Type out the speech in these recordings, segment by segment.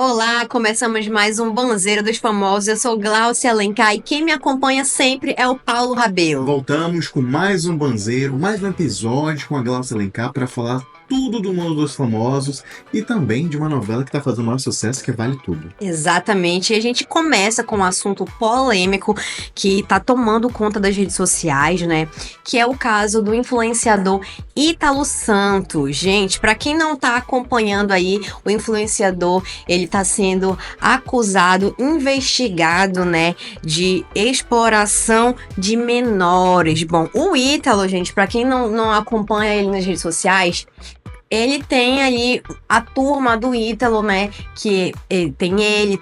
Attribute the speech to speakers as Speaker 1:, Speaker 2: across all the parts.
Speaker 1: Olá, começamos mais um Banzeiro dos Famosos. Eu sou Glaucia Alencar e quem me acompanha sempre é o Paulo Rabelo.
Speaker 2: Voltamos com mais um Banzeiro, mais um episódio com a Glaucia Alencar para falar tudo do mundo dos famosos e também de uma novela que está fazendo o maior sucesso, que é Vale Tudo.
Speaker 1: Exatamente, e a gente começa com um assunto polêmico que está tomando conta das redes sociais, né? Que é o caso do influenciador Ítalo Santos. Gente, para quem não está acompanhando aí, o influenciador, ele está sendo acusado, investigado, né, de exploração de menores. Bom, o Ítalo, gente, para quem não acompanha ele nas redes sociais, ele tem ali a turma do Ítalo, né? Que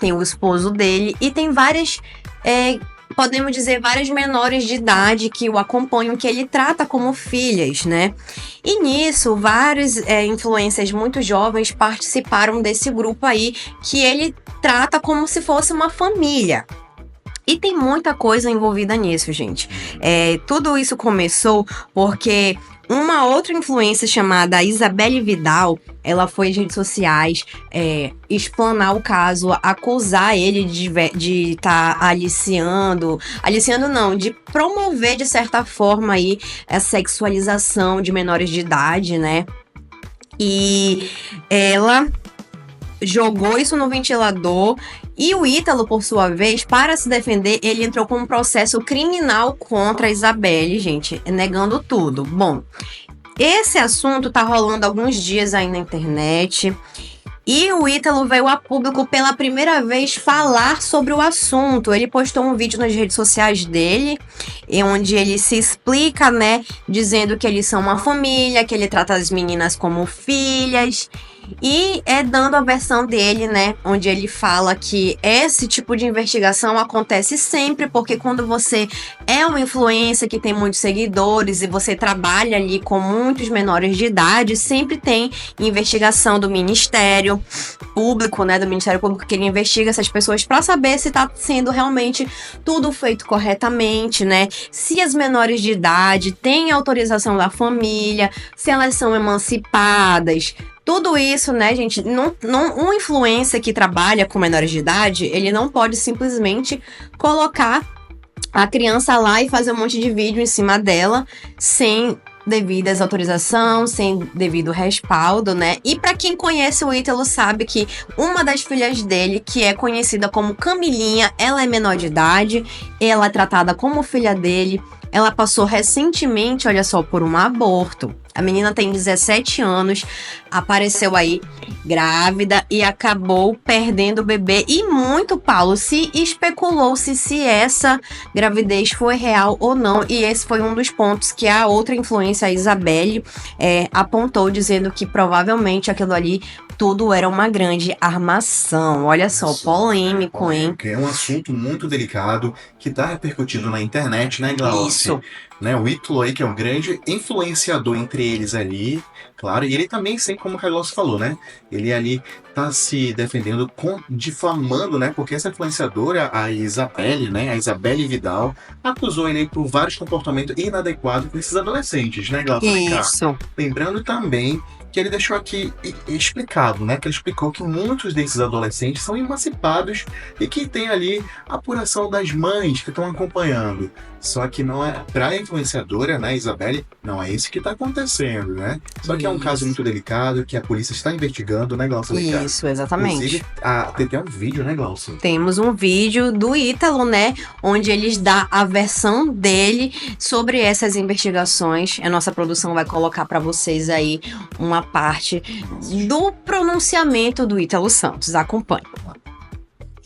Speaker 1: tem o esposo dele e tem várias, podemos dizer, várias menores de idade que o acompanham, que ele trata como filhas, né? E nisso, vários influencers muito jovens participaram desse grupo aí, que ele trata como se fosse uma família. E tem muita coisa envolvida nisso, gente. Tudo isso começou porque uma outra influencer chamada Isabelle Vidal, ela foi às redes sociais explanar o caso, acusar ele de estar aliciando não, de promover de certa forma aí a sexualização de menores de idade, né? E ela jogou isso no ventilador. E o Ítalo, por sua vez, para se defender, ele entrou com um processo criminal contra a Isabelle, gente, negando tudo. Bom, esse assunto tá rolando há alguns dias aí na internet. E o Ítalo veio a público pela primeira vez falar sobre o assunto. Ele postou um vídeo nas redes sociais dele, onde ele se explica, né, dizendo que eles são uma família, que ele trata as meninas como filhas. E dando a versão dele, né, onde ele fala que esse tipo de investigação acontece sempre, porque quando você é uma influencer que tem muitos seguidores e você trabalha ali com muitos menores de idade, sempre tem investigação do Ministério Público, né, do Ministério Público, que ele investiga essas pessoas para saber se tá sendo realmente tudo feito corretamente, né, se as menores de idade têm autorização da família, se elas são emancipadas. Tudo isso, né, gente, um influencer que trabalha com menores de idade, ele não pode simplesmente colocar a criança lá e fazer um monte de vídeo em cima dela sem devidas autorização, sem devido respaldo, né? E para quem conhece o Ítalo sabe que uma das filhas dele, que é conhecida como Camilinha, ela é menor de idade, ela é tratada como filha dele, ela passou recentemente, olha só, por um aborto. A menina tem 17 anos, apareceu aí grávida e acabou perdendo o bebê. E muito, Paulo, se especulou-se se essa gravidez foi real ou não. E esse foi um dos pontos que a outra influência, a Isabelle, apontou, dizendo que provavelmente aquilo ali tudo era uma grande armação. Olha só, polêmico, hein?
Speaker 2: É um assunto muito delicado que tá repercutindo na internet, né, Glaucia?
Speaker 1: Isso.
Speaker 2: Né, o Ítalo aí, que é um grande influenciador entre eles ali, claro, e ele também, sempre como o Carlos falou, né, ele ali tá se defendendo, difamando, né, porque essa influenciadora, a Isabelle, né, a Isabelle Vidal, acusou ele por vários comportamentos inadequados com esses adolescentes, né, Glaucia?
Speaker 1: Isso.
Speaker 2: Lembrando também que ele deixou aqui explicado, né? Que ele explicou que muitos desses adolescentes são emancipados e que tem ali a apuração das mães que estão acompanhando. Só que não é para a influenciadora, né, Isabelle, não é isso que está acontecendo, né? Só que é um caso muito delicado que a polícia está investigando, né, Glaucia?
Speaker 1: Isso, exatamente.
Speaker 2: Inclusive, tem até um vídeo, né, Glaucia?
Speaker 1: Temos um vídeo do Ítalo, né, onde eles dão a versão dele sobre essas investigações. A nossa produção vai colocar para vocês aí uma parte do pronunciamento do Ítalo Santos. Acompanhe.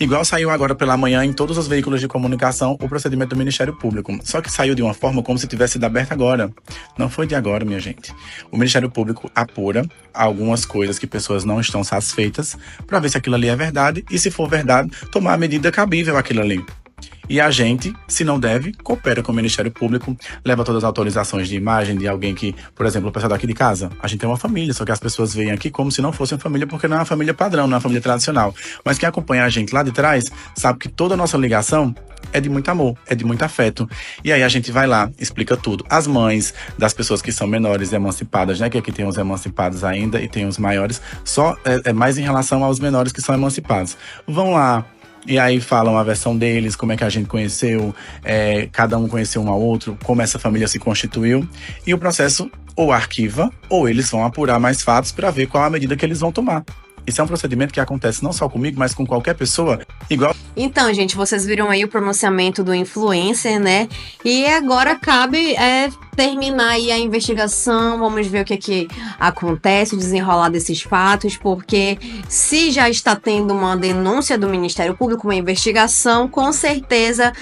Speaker 3: Igual saiu agora pela manhã em todos os veículos de comunicação o procedimento do Ministério Público. Só que saiu de uma forma como se tivesse sido aberto agora. Não foi de agora, minha gente. O Ministério Público apura algumas coisas que pessoas não estão satisfeitas para ver se aquilo ali é verdade e, se for verdade, tomar a medida cabível àquilo ali. E a gente, se não deve, coopera com o Ministério Público, leva todas as autorizações de imagem de alguém que, por exemplo, o pessoal daqui de casa, a gente é uma família, só que as pessoas veem aqui como se não fosse uma família, porque não é uma família padrão, não é uma família tradicional. Mas quem acompanha a gente lá de trás, sabe que toda a nossa ligação é de muito amor, é de muito afeto. E aí a gente vai lá, explica tudo. As mães das pessoas que são menores emancipadas, né? Que aqui tem os emancipados ainda e tem os maiores. Só é mais em relação aos menores que são emancipados. Vão lá. E aí falam a versão deles, como é que a gente conheceu, cada um conheceu um ao outro, como essa família se constituiu. E o processo ou arquiva, ou eles vão apurar mais fatos para ver qual a medida que eles vão tomar. Isso é um procedimento que acontece não só comigo, mas com qualquer pessoa, igual...
Speaker 1: Então, gente, vocês viram aí o pronunciamento do influencer, né? E agora cabe terminar aí a investigação, vamos ver o que acontece, o desenrolar desses fatos, porque se já está tendo uma denúncia do Ministério Público, uma investigação, com certeza,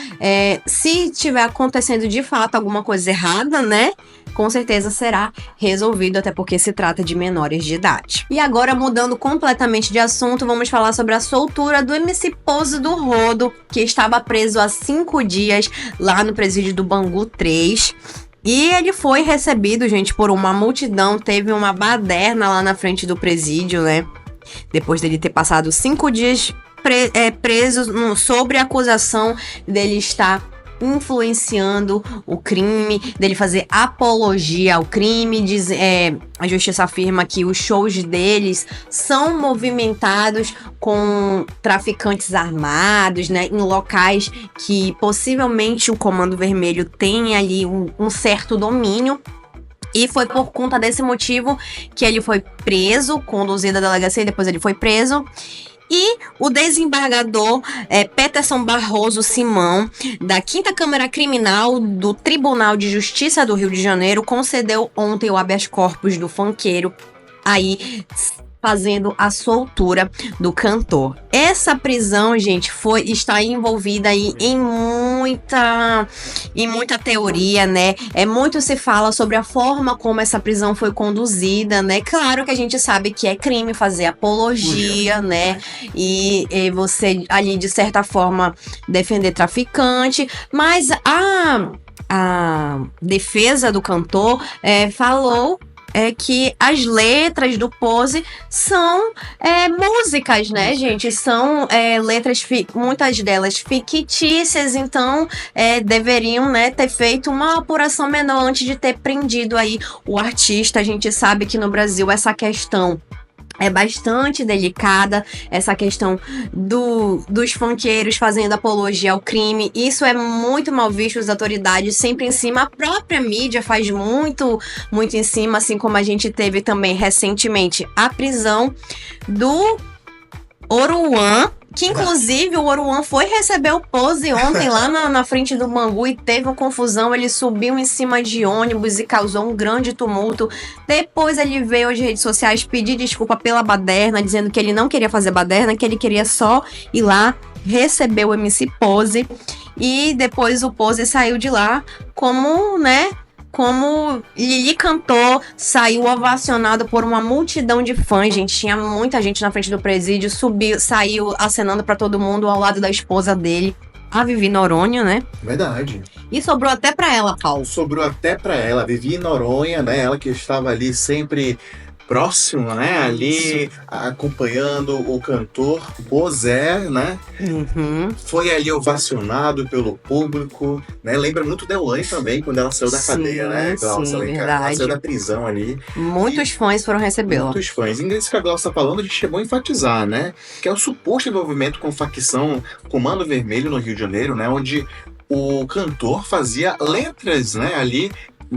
Speaker 1: se tiver acontecendo de fato alguma coisa errada, né? Com certeza será resolvido, até porque se trata de menores de idade. E agora, mudando completamente de assunto, vamos falar sobre a soltura do MC Pose do Rodo, que estava preso há 5 dias lá no presídio do Bangu 3. E ele foi recebido, gente, por uma multidão, teve uma baderna lá na frente do presídio, né? Depois dele ter passado 5 dias preso sobre a acusação dele estar influenciando o crime, dele fazer apologia ao crime. A justiça afirma que os shows deles são movimentados com traficantes armados, né, em locais que possivelmente o Comando Vermelho tem ali um certo domínio. E foi por conta desse motivo que ele foi preso, conduzido à delegacia e depois ele foi preso. E o desembargador Peterson Barroso Simão, da 5ª Câmara Criminal do Tribunal de Justiça do Rio de Janeiro, concedeu ontem o habeas corpus do funkeiro, aí fazendo a soltura do cantor. Essa prisão, gente, está envolvida aí em muita teoria, né? Muito se fala sobre a forma como essa prisão foi conduzida, né? Claro que a gente sabe que é crime fazer apologia, né? E você ali, de certa forma, defender traficante, mas a defesa do cantor falou que as letras do Pose são músicas, né, gente? São letras, muitas delas fictícias, então deveriam, né, ter feito uma apuração menor antes de ter prendido aí o artista. A gente sabe que no Brasil essa questão é bastante delicada, essa questão dos funkeiros fazendo apologia ao crime. Isso é muito mal visto, as autoridades sempre em cima. A própria mídia faz muito em cima, assim como a gente teve também recentemente a prisão do Oruan, que inclusive o Oruan foi receber o Pose ontem lá na frente do Bangu e teve uma confusão. Ele subiu em cima de ônibus e causou um grande tumulto. Depois ele veio às redes sociais pedir desculpa pela baderna, dizendo que ele não queria fazer baderna, que ele queria só ir lá receber o MC Pose. E depois o Pose saiu de lá como Lili cantou, saiu ovacionado por uma multidão de fãs, gente. Tinha muita gente na frente do presídio, saiu acenando pra todo mundo ao lado da esposa dele, a Vivi Noronha, né?
Speaker 2: Verdade.
Speaker 1: E sobrou até pra ela, Paulo.
Speaker 2: Sobrou até pra ela, Vivi Noronha, né? Ela que estava ali sempre próximo, né? Ali acompanhando o cantor Posé, né?
Speaker 1: Uhum.
Speaker 2: Foi ali ovacionado pelo público, né? Lembra muito da Elaine também, quando ela saiu da cadeia, né?
Speaker 1: Sim,
Speaker 2: Ela
Speaker 1: verdade.
Speaker 2: saiu da prisão ali.
Speaker 1: Muitos fãs foram recebê-la.
Speaker 2: Muitos fãs. Isso que a Glaucia está falando, a gente é bom enfatizar, né? Que é o suposto envolvimento com facção Comando Vermelho no Rio de Janeiro, né? Onde o cantor fazia letras, né? Ali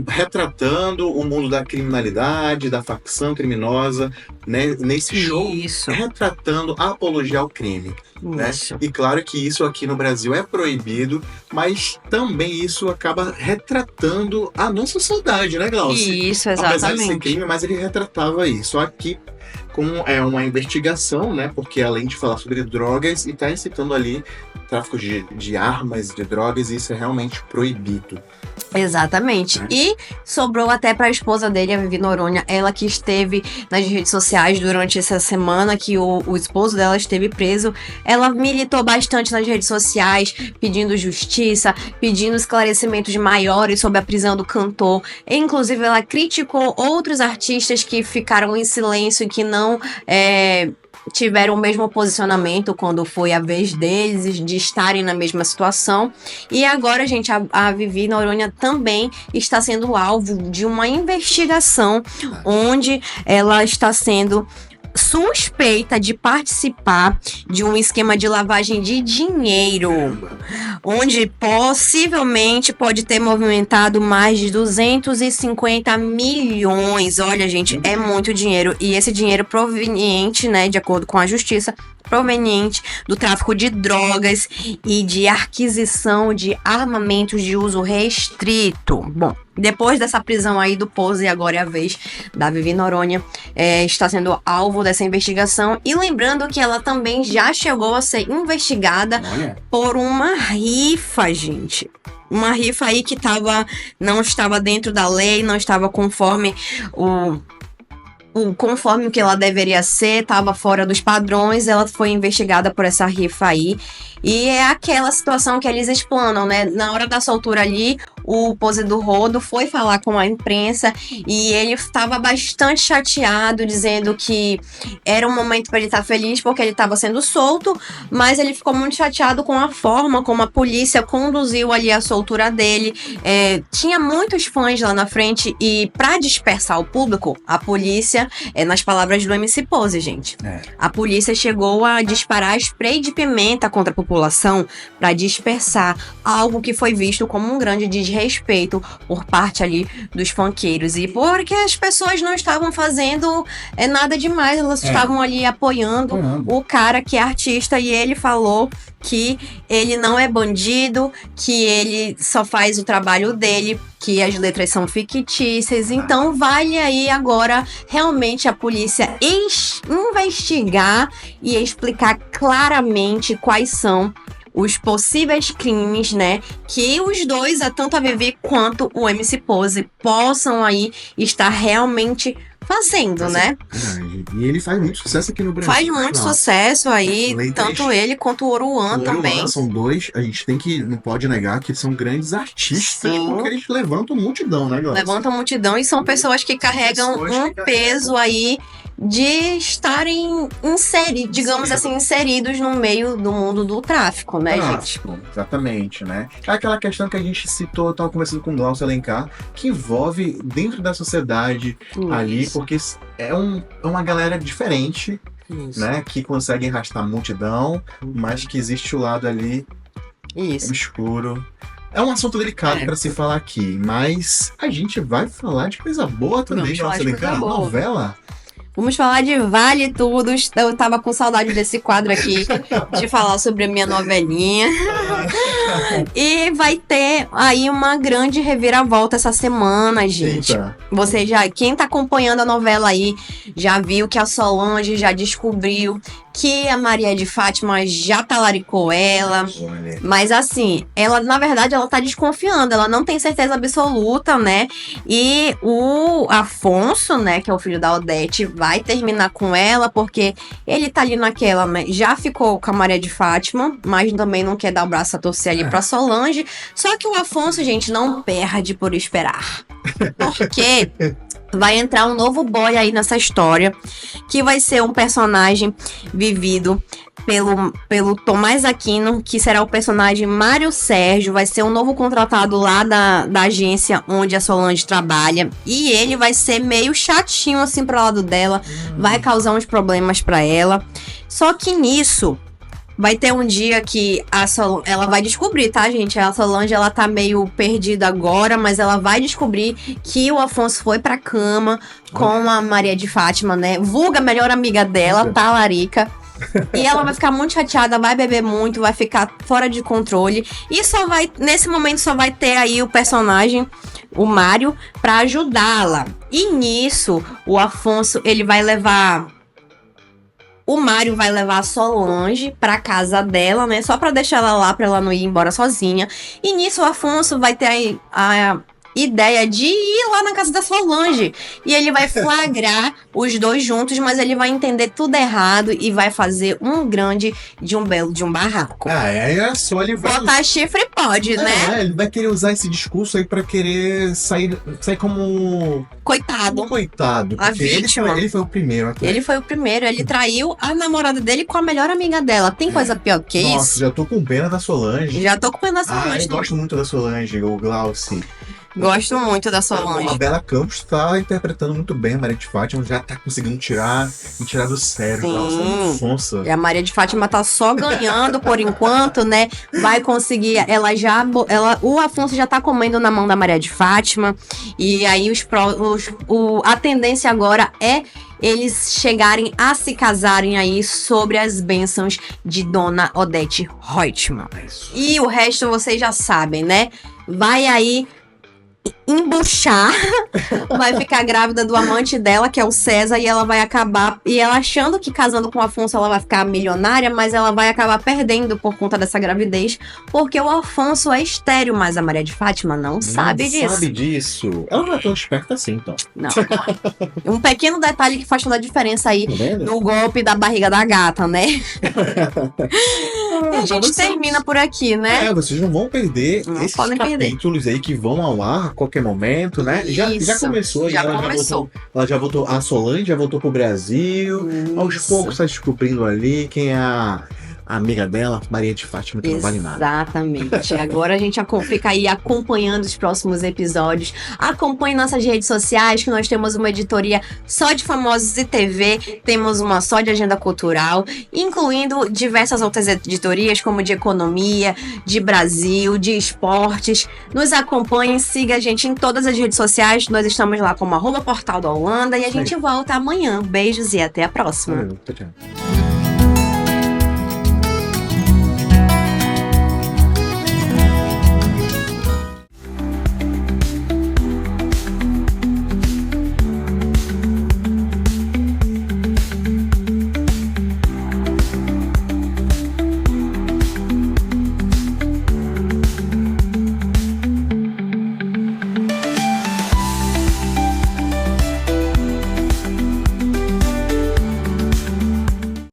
Speaker 2: retratando o mundo da criminalidade, da facção criminosa, né? Nesse show,
Speaker 1: Isso.
Speaker 2: retratando a apologia ao crime. Né? E claro que isso aqui no Brasil é proibido, mas também isso acaba retratando a nossa sociedade, né, Glaucia?
Speaker 1: Isso,
Speaker 2: Apesar de ser
Speaker 1: exatamente.
Speaker 2: crime, mas ele retratava isso. Aqui, como é uma investigação, né? Porque além de falar sobre drogas, e está incitando ali tráfico de armas, de drogas, e isso é realmente proibido.
Speaker 1: Exatamente. E sobrou até para a esposa dele, a Vivi Noronha, ela que esteve nas redes sociais durante essa semana que o esposo dela esteve preso. Ela militou bastante nas redes sociais, pedindo justiça, pedindo esclarecimentos maiores sobre a prisão do cantor. E, inclusive, ela criticou outros artistas que ficaram em silêncio e que não tiveram o mesmo posicionamento quando foi a vez deles de estarem na mesma situação. E agora, gente, a Vivi Noronha também está sendo alvo de uma investigação onde ela está sendo suspeita de participar de um esquema de lavagem de dinheiro, onde possivelmente pode ter movimentado mais de 250 milhões. Olha, gente, é muito dinheiro. E esse dinheiro proveniente, né, de acordo com a justiça, proveniente do tráfico de drogas e de aquisição de armamentos de uso restrito. Bom, depois dessa prisão aí do Pose, agora é a vez da Vivi Noronha, está sendo alvo dessa investigação. E lembrando que ela também já chegou a ser investigada por uma rifa, gente. Uma rifa aí que não estava dentro da lei, não estava conforme conforme o que ela deveria ser, estava fora dos padrões. Ela foi investigada por essa rifa aí. E é aquela situação que eles explanam, né? Na hora da soltura ali, o Pose do Rodo foi falar com a imprensa e ele estava bastante chateado, dizendo que era um momento para ele estar feliz porque ele estava sendo solto, mas ele ficou muito chateado com a forma como a polícia conduziu ali a soltura dele. Tinha muitos fãs lá na frente e, para dispersar o público, a polícia, nas palavras do MC Pose, gente, a polícia chegou a disparar spray de pimenta contra a população para dispersar, algo que foi visto como um grande desrespeito por parte ali dos funkeiros, e porque as pessoas não estavam fazendo nada demais, elas estavam ali apoiando o cara que é artista, e ele falou que ele não é bandido, que ele só faz o trabalho dele, que as letras são fictícias. Então vale aí agora realmente a polícia investigar e explicar claramente quais são os possíveis crimes, né, que os dois, tanto a Vivi quanto o MC Pose, possam aí estar realmente fazendo, né?
Speaker 2: E ele faz muito sucesso aqui no Brasil.
Speaker 1: Faz muito sucesso aí, tanto ele quanto o Oruan também.
Speaker 2: São dois, a gente não pode negar que são grandes artistas, porque eles levantam multidão, né, galera?
Speaker 1: Levantam multidão e são pessoas que carregam peso aí de estarem inseridos no meio do mundo do tráfico, né, gente?
Speaker 2: Exatamente, né? É aquela questão que a gente citou, eu tava conversando com o Glaucio Alencar, que envolve dentro da sociedade ali, porque é uma galera diferente, né? Que consegue arrastar multidão, mas que existe o lado ali obscuro. É um assunto delicado para se falar aqui, mas a gente vai falar de coisa boa também, Glaucio Alencar, novela.
Speaker 1: Vamos falar de Vale Tudo. Eu tava com saudade desse quadro aqui, de falar sobre a minha novelinha. E vai ter aí uma grande reviravolta essa semana, gente. Quem tá acompanhando a novela aí, já viu que a Solange já descobriu que a Maria de Fátima já talaricou ela. Mas assim, ela, na verdade, ela tá desconfiando, ela não tem certeza absoluta, né? E o Afonso, né, que é o filho da Odete, vai terminar com ela, porque ele tá ali naquela, né? Já ficou com a Maria de Fátima, mas também não quer dar o braço a torcer ali pra Solange. Só que o Afonso, gente, não perde por esperar. Porque vai entrar um novo boy aí nessa história, que vai ser um personagem vivido pelo Tomás Aquino, que será o personagem Mário Sérgio. Vai ser um novo contratado lá da agência onde a Solange trabalha, e ele vai ser meio chatinho assim pro lado dela, vai causar uns problemas pra ela. Só que nisso vai ter um dia que ela vai descobrir, tá, gente? A Solange, ela tá meio perdida agora, mas ela vai descobrir que o Afonso foi pra cama com a Maria de Fátima, né? Vulga, melhor amiga dela, talarica. E ela vai ficar muito chateada, vai beber muito, vai ficar fora de controle. E nesse momento, só vai ter aí o personagem, o Mário, pra ajudá-la. E nisso, o Afonso, ele vai levar o Mário vai levar a Solange pra casa dela, né? Só pra deixar ela lá, pra ela não ir embora sozinha. E nisso o Afonso vai ter a ideia de ir lá na casa da Solange. E ele vai flagrar os dois juntos, mas ele vai entender tudo errado e vai fazer um grande de um barraco.
Speaker 2: Aí é só ele vai.
Speaker 1: Botar chifre pode, né?
Speaker 2: Ele vai querer usar esse discurso aí pra querer sair como
Speaker 1: Coitado.
Speaker 2: coitado.
Speaker 1: A
Speaker 2: Porque
Speaker 1: vítima.
Speaker 2: ele foi o primeiro.
Speaker 1: Ele foi o primeiro, ele traiu a namorada dele com a melhor amiga dela. Tem coisa pior que
Speaker 2: Nossa,
Speaker 1: isso?
Speaker 2: já tô com pena da Solange.
Speaker 1: Já tô com pena da
Speaker 2: Eu
Speaker 1: Solange.
Speaker 2: gosto muito da Solange, o Glauci.
Speaker 1: Gosto muito da
Speaker 2: A
Speaker 1: Solange.
Speaker 2: Bela Campos tá interpretando muito bem a Maria de Fátima, já tá conseguindo tirar do sério.
Speaker 1: Sim.
Speaker 2: Glauci é muito sonsa.
Speaker 1: E a Maria de Fátima tá só ganhando por enquanto, né? Vai conseguir. O Afonso já tá comendo na mão da Maria de Fátima. E aí a tendência agora é eles chegarem a se casarem aí sobre as bênçãos de Dona Odete Reutemann. E o resto vocês já sabem, né? Vai aí embuchar, vai ficar grávida do amante dela, que é o César, e ela vai acabar, e ela achando que casando com o Afonso ela vai ficar milionária, mas ela vai acabar perdendo por conta dessa gravidez, porque o Afonso é estéril, mas a Maria de Fátima não sabe disso.
Speaker 2: Sabe disso. Ela não é tão esperta assim, então.
Speaker 1: Não. Um pequeno detalhe que faz toda a diferença aí
Speaker 2: Tá vendo?
Speaker 1: no golpe da barriga da gata, né? E a gente termina por aqui, né?
Speaker 2: Vocês não vão perder
Speaker 1: Não
Speaker 2: esses
Speaker 1: podem perder.
Speaker 2: capítulos aí que vão ao ar a qualquer momento, né? Já
Speaker 1: Isso,
Speaker 2: começou,
Speaker 1: já
Speaker 2: ela
Speaker 1: começou.
Speaker 2: ela já voltou, a Solange já voltou pro Brasil. Aos
Speaker 1: Isso.
Speaker 2: poucos tá descobrindo ali quem é a amiga dela, Maria de Fátima, que não vale nada.
Speaker 1: Exatamente. Agora a gente fica aí acompanhando os próximos episódios. Acompanhe nossas redes sociais, que nós temos uma editoria só de famosos e TV, temos uma só de agenda cultural, incluindo diversas outras editorias, como de economia, de Brasil, de esportes. Nos acompanhe, siga a gente em todas as redes sociais. Nós estamos lá como @Portal da Holanda e a gente volta amanhã. Beijos e até a próxima.
Speaker 2: Tchau, tchau.